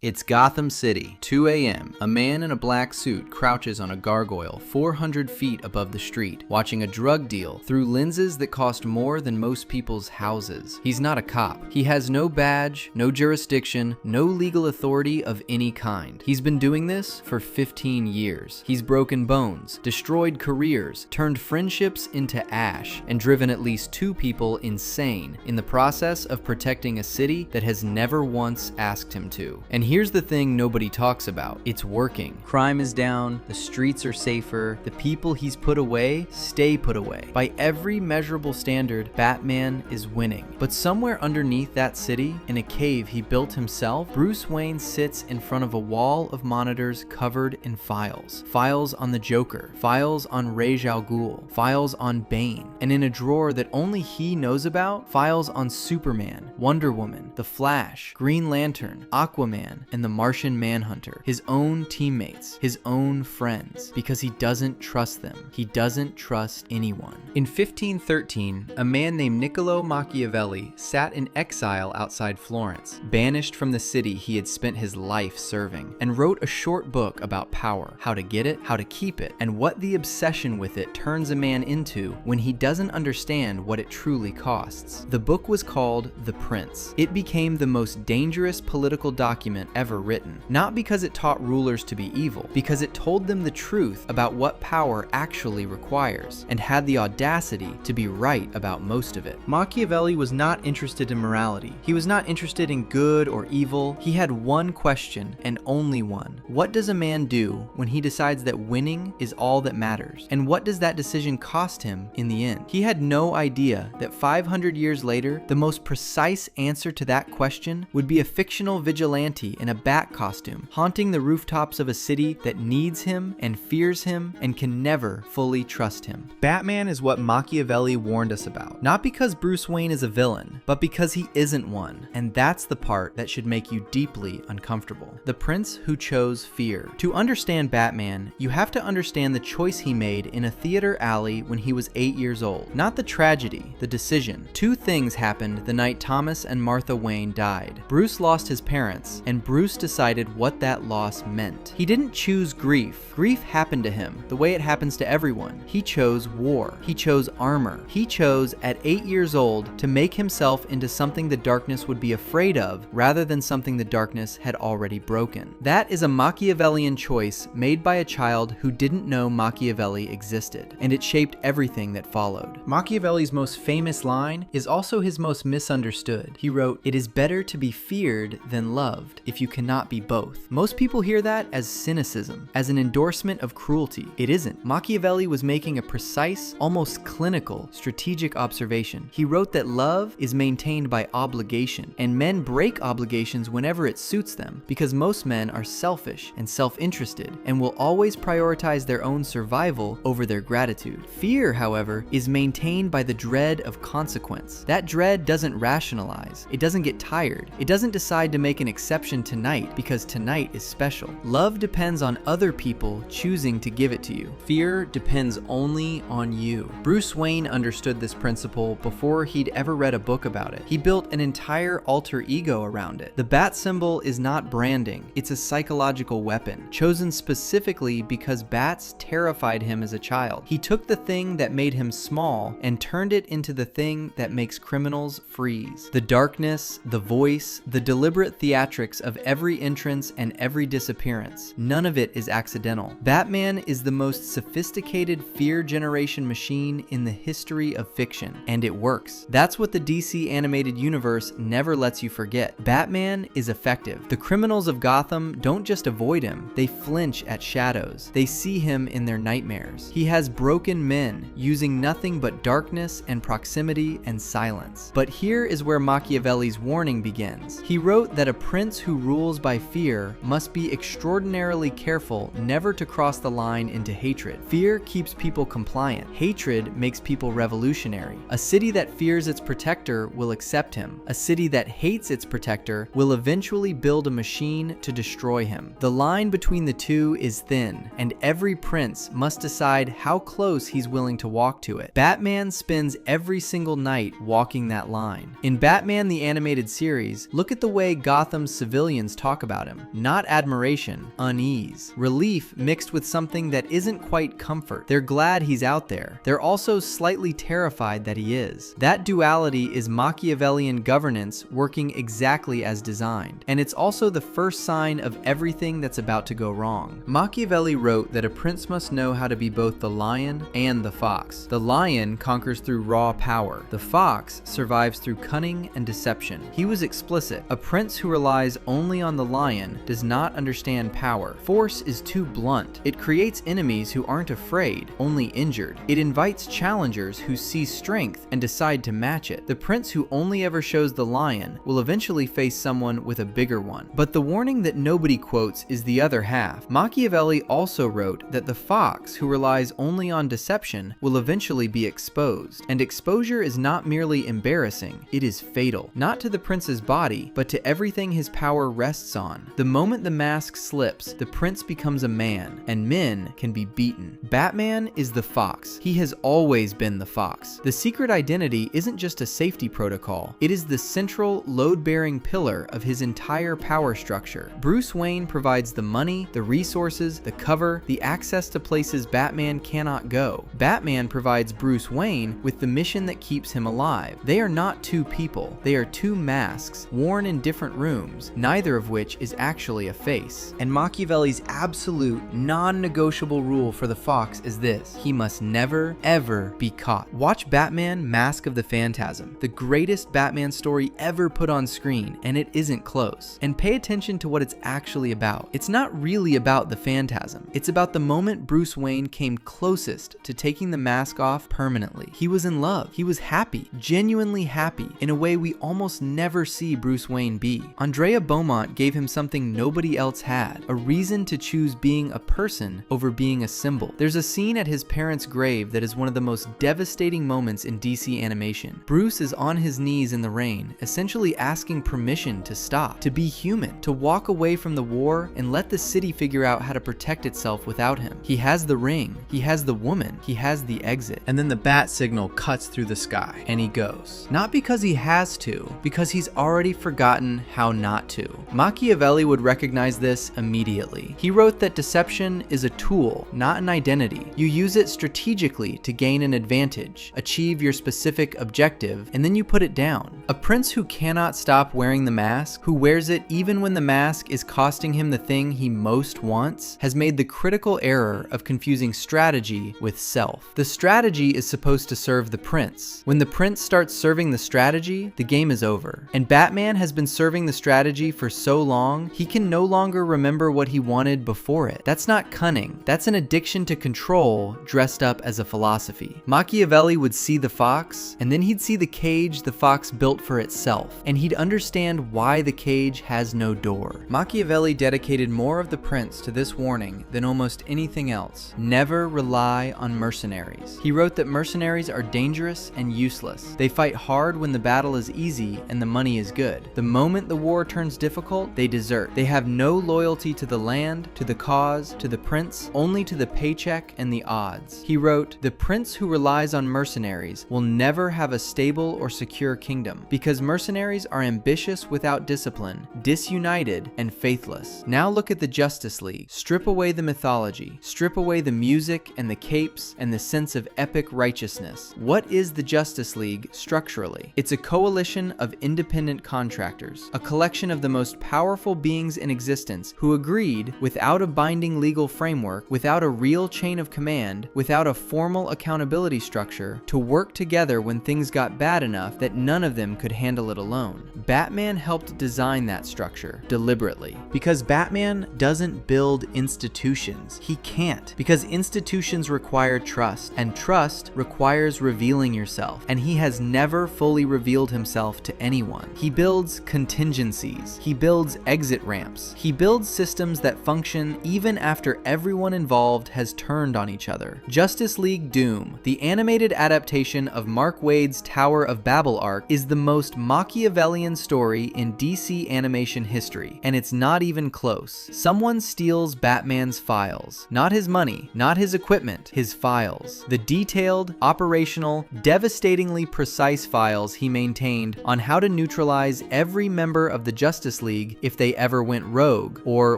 It's Gotham City, 2 a.m. A man in a black suit crouches on a gargoyle 400 feet above the street, watching a drug deal through lenses that cost more than most people's houses. He's not a cop. He has no badge, no jurisdiction, no legal authority of any kind. He's been doing this for 15 years. He's broken bones, destroyed careers, turned friendships into ash, and driven at least 2 people insane in the process of protecting a city that has never once asked him to. And here's the thing nobody talks about. It's working. Crime is down, the streets are safer, the people he's put away stay put away. By every measurable standard, Batman is winning. But somewhere underneath that city, in a cave he built himself, Bruce Wayne sits in front of a wall of monitors covered in files. Files on the Joker, files on Ra's al Ghul, files on Bane, and in a drawer that only he knows about, files on Superman, Wonder Woman, The Flash, Green Lantern, Aquaman, and the Martian Manhunter, his own teammates, his own friends, because he doesn't trust them. He doesn't trust anyone. In 1513, a man named Niccolo Machiavelli sat in exile outside Florence, banished from the city he had spent his life serving, and wrote a short book about power, how to get it, how to keep it, and what the obsession with it turns a man into when he doesn't understand what it truly costs. The book was called The Prince. It became the most dangerous political document ever written, not because it taught rulers to be evil, because it told them the truth about what power actually requires, and had the audacity to be right about most of it. Machiavelli was not interested in morality. He was not interested in good or evil. He had one question, and only one. What does a man do when he decides that winning is all that matters? And what does that decision cost him in the end? He had no idea that 500 years later, the most precise answer to that question would be a fictional vigilante in a bat costume, haunting the rooftops of a city that needs him and fears him and can never fully trust him. Batman is what Machiavelli warned us about. Not because Bruce Wayne is a villain, but because he isn't one. And that's the part that should make you deeply uncomfortable. The prince who chose fear. To understand Batman, you have to understand the choice he made in a theater alley when he was 8 years old. Not the tragedy, the decision. 2 things happened the night Thomas and Martha Wayne died. Bruce lost his parents, and Bruce decided what that loss meant. He didn't choose grief. Grief happened to him, the way it happens to everyone. He chose war. He chose armor. He chose, at 8 years old, to make himself into something the darkness would be afraid of, rather than something the darkness had already broken. That is a Machiavellian choice made by a child who didn't know Machiavelli existed, and it shaped everything that followed. Machiavelli's most famous line is also his most misunderstood. He wrote, "It is better to be feared than loved if you cannot be both." Most people hear that as cynicism, as an endorsement of cruelty. It isn't. Machiavelli was making a precise, almost clinical, strategic observation. He wrote that love is maintained by obligation, and men break obligations whenever it suits them, because most men are selfish and self-interested, and will always prioritize their own survival over their gratitude. Fear, however, is maintained by the dread of consequence. That dread doesn't rationalize. It doesn't get tired. It doesn't decide to make an exception tonight because tonight is special. Love depends on other people choosing to give it to you. Fear depends only on you. Bruce Wayne understood this principle before he'd ever read a book about it. He built an entire alter ego around it. The bat symbol is not branding. It's a psychological weapon, chosen specifically because bats terrified him as a child. He took the thing that made him small and turned it into the thing that makes criminals freeze. The darkness, the voice, the deliberate theatrics of every entrance and every disappearance. None of it is accidental. Batman is the most sophisticated fear generation machine in the history of fiction, and it works. That's what the DC animated universe never lets you forget. Batman is effective. The criminals of Gotham don't just avoid him, they flinch at shadows. They see him in their nightmares. He has broken men using nothing but darkness and proximity and silence. But here is where Machiavelli's warning begins. He wrote that a prince who rules by fear must be extraordinarily careful never to cross the line into hatred. Fear keeps people compliant. Hatred makes people revolutionary. A city that fears its protector will accept him. A city that hates its protector will eventually build a machine to destroy him. The line between the two is thin, and every prince must decide how close he's willing to walk to it. Batman spends every single night walking that line. In Batman the Animated Series, look at the way Gotham's civilians civilians talk about him. Not admiration, unease. Relief mixed with something that isn't quite comfort. They're glad he's out there. They're also slightly terrified that he is. That duality is Machiavellian governance working exactly as designed. And it's also the first sign of everything that's about to go wrong. Machiavelli wrote that a prince must know how to be both the lion and the fox. The lion conquers through raw power. The fox survives through cunning and deception. He was explicit. A prince who relies only on the lion does not understand power. Force is too blunt. It creates enemies who aren't afraid, only injured. It invites challengers who see strength and decide to match it. The prince who only ever shows the lion will eventually face someone with a bigger one. But the warning that nobody quotes is the other half. Machiavelli also wrote that the fox who relies only on deception will eventually be exposed. And exposure is not merely embarrassing, it is fatal. Not to the prince's body, but to everything his power rests on. The moment the mask slips, the prince becomes a man, and men can be beaten. Batman is the fox. He has always been the fox. The secret identity isn't just a safety protocol, it is the central, load-bearing pillar of his entire power structure. Bruce Wayne provides the money, the resources, the cover, the access to places Batman cannot go. Batman provides Bruce Wayne with the mission that keeps him alive. They are not two people, they are two masks, worn in different rooms, neither of which is actually a face. And Machiavelli's absolute, non-negotiable rule for the fox is this: he must never, ever be caught. Watch Batman: Mask of the Phantasm, the greatest Batman story ever put on screen, and it isn't close. And pay attention to what it's actually about. It's not really about the Phantasm. It's about the moment Bruce Wayne came closest to taking the mask off permanently. He was in love. He was happy, genuinely happy, in a way we almost never see Bruce Wayne be. Andrea Beaumont gave him something nobody else had, a reason to choose being a person over being a symbol. There's a scene at his parents' grave that is one of the most devastating moments in DC animation. Bruce is on his knees in the rain, essentially asking permission to stop, to be human, to walk away from the war and let the city figure out how to protect itself without him. He has the ring, he has the woman, he has the exit. And then the bat signal cuts through the sky, and he goes. Not because he has to, because he's already forgotten how not to. Machiavelli would recognize this immediately. He wrote that deception is a tool, not an identity. You use it strategically to gain an advantage, achieve your specific objective, and then you put it down. A prince who cannot stop wearing the mask, who wears it even when the mask is costing him the thing he most wants, has made the critical error of confusing strategy with self. The strategy is supposed to serve the prince. When the prince starts serving the strategy, the game is over. And Batman has been serving the strategy for so long, he can no longer remember what he wanted before it. That's not cunning. That's an addiction to control dressed up as a philosophy. Machiavelli would see the fox, and then he'd see the cage the fox built for itself, and he'd understand why the cage has no door. Machiavelli dedicated more of The Prince to this warning than almost anything else. Never rely on mercenaries. He wrote that mercenaries are dangerous and useless. They fight hard when the battle is easy and the money is good. The moment the war turns difficult, they desert. They have no loyalty to the land, to the cause, to the prince, only to the paycheck and the odds. He wrote, "The prince who relies on mercenaries will never have a stable or secure kingdom, because mercenaries are ambitious without discipline, disunited, and faithless." Now look at the Justice League. Strip away the mythology, strip away the music and the capes and the sense of epic righteousness. What is the Justice League structurally? It's a coalition of independent contractors, a collection of the most powerful beings in existence who agreed, without a binding legal framework, without a real chain of command, without a formal accountability structure, to work together when things got bad enough that none of them could handle it alone. Batman helped design that structure deliberately, because Batman doesn't build institutions. He can't, because institutions require trust, and trust requires revealing yourself, and he has never fully revealed himself to anyone. He builds contingencies. He builds exit ramps. He builds systems that function even after everyone involved has turned on each other. Justice League Doom, the animated adaptation of Mark Waid's Tower of Babel arc, is the most Machiavellian story in DC animation history, and it's not even close. Someone steals Batman's files. Not his money, not his equipment, his files. The detailed, operational, devastatingly precise files he maintained on how to neutralize every member of the Justice Justice League if they ever went rogue, or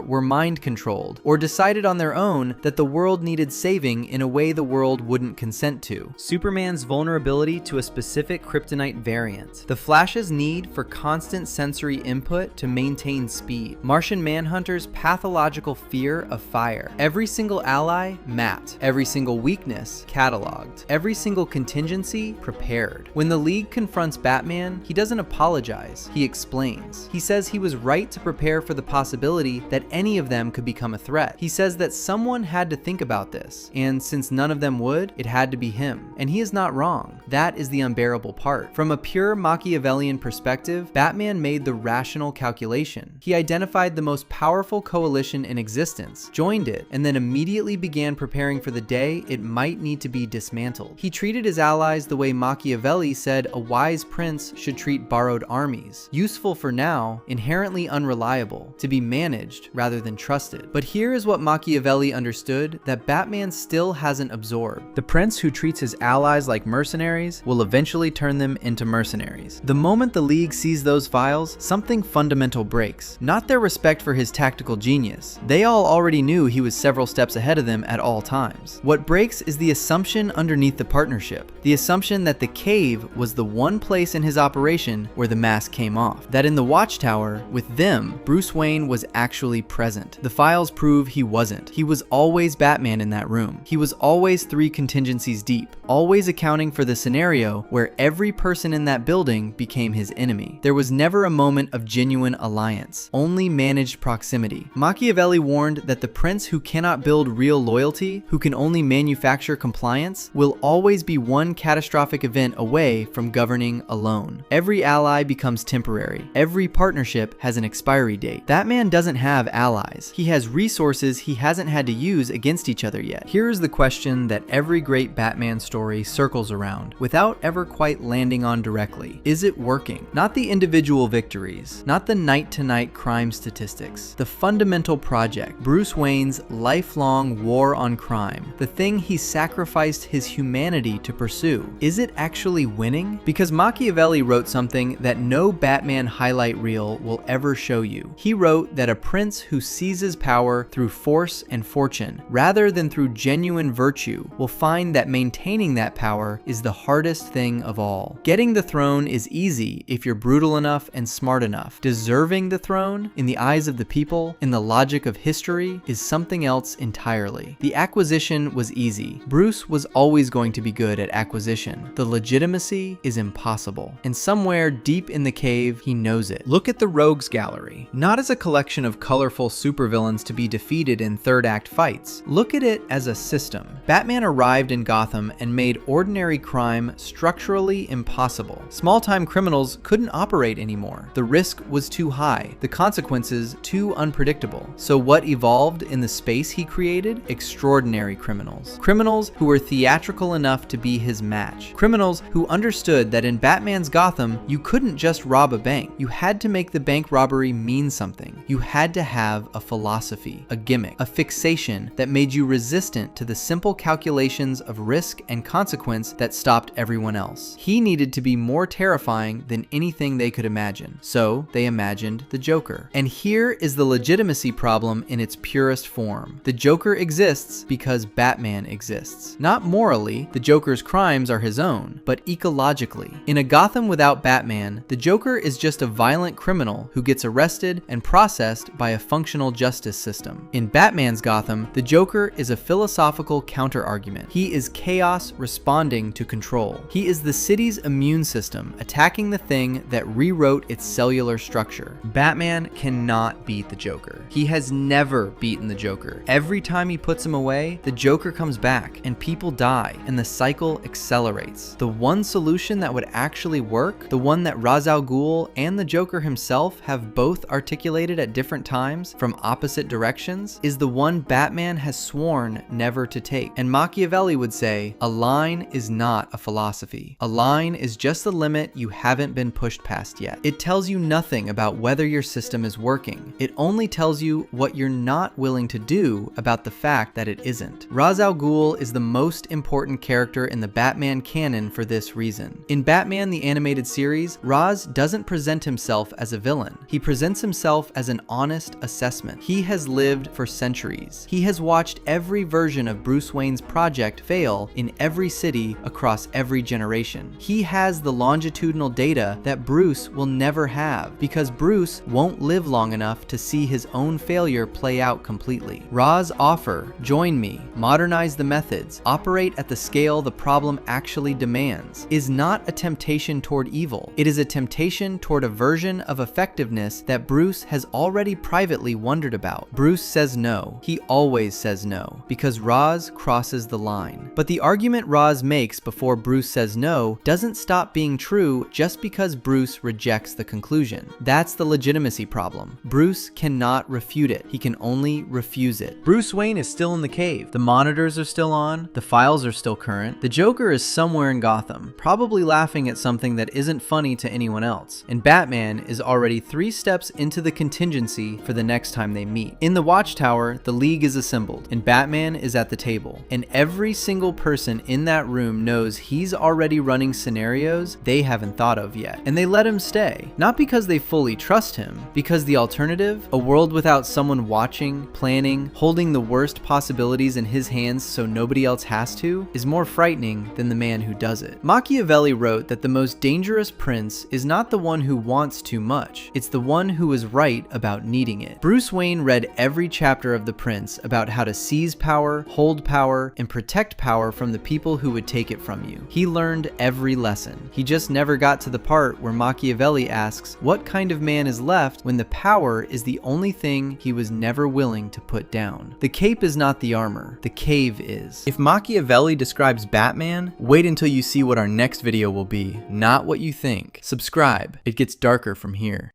were mind-controlled, or decided on their own that the world needed saving in a way the world wouldn't consent to. Superman's vulnerability to a specific kryptonite variant. The Flash's need for constant sensory input to maintain speed. Martian Manhunter's pathological fear of fire. Every single ally mapped. Every single weakness cataloged. Every single contingency prepared. When the League confronts Batman, he doesn't apologize. He explains. He says he was right to prepare for the possibility that any of them could become a threat. He says that someone had to think about this, and since none of them would, it had to be him. And he is not wrong. That is the unbearable part. From a pure Machiavellian perspective, Batman made the rational calculation. He identified the most powerful coalition in existence, joined it, and then immediately began preparing for the day it might need to be dismantled. He treated his allies the way Machiavelli said a wise prince should treat borrowed armies. Useful for now, inherently unreliable, to be managed rather than trusted. But here is what Machiavelli understood that Batman still hasn't absorbed. The prince who treats his allies like mercenaries will eventually turn them into mercenaries. The moment the League sees those files, something fundamental breaks. Not their respect for his tactical genius. They all already knew he was several steps ahead of them at all times. What breaks is the assumption underneath the partnership. The assumption that the cave was the one place in his operation where the mask came off. That in the Watchtower, with them, Bruce Wayne was actually present. The files prove he wasn't. He was always Batman in that room. He was always 3 contingencies deep, always accounting for the scenario where every person in that building became his enemy. There was never a moment of genuine alliance, only managed proximity. Machiavelli warned that the prince who cannot build real loyalty, who can only manufacture compliance, will always be one catastrophic event away from governing alone. Every ally becomes temporary. Every partnership has an expiry date. Batman doesn't have allies. He has resources he hasn't had to use against each other yet. Here is the question that every great Batman story circles around, without ever quite landing on directly. Is it working? Not the individual victories, not the night-to-night crime statistics. The fundamental project, Bruce Wayne's lifelong war on crime, the thing he sacrificed his humanity to pursue. Is it actually winning? Because Machiavelli wrote something that no Batman highlight reel will ever show you. He wrote that a prince who seizes power through force and fortune, rather than through genuine virtue, will find that maintaining that power is the hardest thing of all. Getting the throne is easy if you're brutal enough and smart enough. Deserving the throne, in the eyes of the people, in the logic of history, is something else entirely. The acquisition was easy. Bruce was always going to be good at acquisition. The legitimacy is impossible. And somewhere deep in the cave, he knows it. Look at the Rogues Gallery, not as a collection of colorful supervillains to be defeated in third act fights. Look at it as a system. Batman arrived in Gotham and made ordinary crime structurally impossible. Small-time criminals couldn't operate anymore. The risk was too high, the consequences too unpredictable. So what evolved in the space he created? Extraordinary criminals. Criminals who were theatrical enough to be his match. Criminals who understood that in Batman's Gotham, you couldn't just rob a bank. You had to make the bank robbery mean something. You had to have a philosophy, a gimmick, a fixation that made you resistant to the simple calculations of risk and consequence that stopped everyone else. He needed to be more terrifying than anything they could imagine. So they imagined the Joker. And here is the legitimacy problem in its purest form. The Joker exists because Batman exists. Not morally, the Joker's crimes are his own, but ecologically. In a Gotham without Batman, the Joker is just a violent criminal who gets arrested and processed by a functional justice system. In Batman's Gotham, the Joker is a philosophical counter-argument. He is chaos responding to control. He is the city's immune system attacking the thing that rewrote its cellular structure. Batman cannot beat the Joker. He has never beaten the Joker. Every time he puts him away, the Joker comes back and people die and the cycle accelerates. The one solution that would actually work, the one that Ra's al Ghul and the Joker himself have both articulated at different times from opposite directions, is the one Batman has sworn never to take. And Machiavelli would say, a line is not a philosophy. A line is just the limit you haven't been pushed past yet. It tells you nothing about whether your system is working. It only tells you what you're not willing to do about the fact that it isn't. Ra's al Ghul is the most important character in the Batman canon for this reason. In Batman the Animated Series, Ra's doesn't present himself as a villain. villain. He presents himself as an honest assessment. He has lived for centuries. He has watched every version of Bruce Wayne's project fail in every city across every generation. He has the longitudinal data that Bruce will never have, because Bruce won't live long enough to see his own failure play out completely. Ra's offer, join me, modernize the methods, operate at the scale the problem actually demands, is not a temptation toward evil. It is a temptation toward a version of effectiveness that Bruce has already privately wondered about. Bruce says no. He always says no, because Ra's crosses the line. But the argument Ra's makes before Bruce says no doesn't stop being true just because Bruce rejects the conclusion. That's the legitimacy problem. Bruce cannot refute it. He can only refuse it. Bruce Wayne is still in the cave. The monitors are still on. The files are still current. The Joker is somewhere in Gotham, probably laughing at something that isn't funny to anyone else. And Batman is already 3 steps into the contingency for the next time they meet. In the Watchtower, the League is assembled, and Batman is at the table. And every single person in that room knows he's already running scenarios they haven't thought of yet. And they let him stay. Not because they fully trust him, because the alternative, a world without someone watching, planning, holding the worst possibilities in his hands so nobody else has to, is more frightening than the man who does it. Machiavelli wrote that the most dangerous prince is not the one who wants too much, it's the one who is right about needing it. Bruce Wayne read every chapter of The Prince about how to seize power, hold power, and protect power from the people who would take it from you. He learned every lesson. He just never got to the part where Machiavelli asks what kind of man is left when the power is the only thing he was never willing to put down. The cape is not the armor, the cave is. If Machiavelli describes Batman, wait until you see what our next video will be, not what you think. Subscribe, it gets darker from here.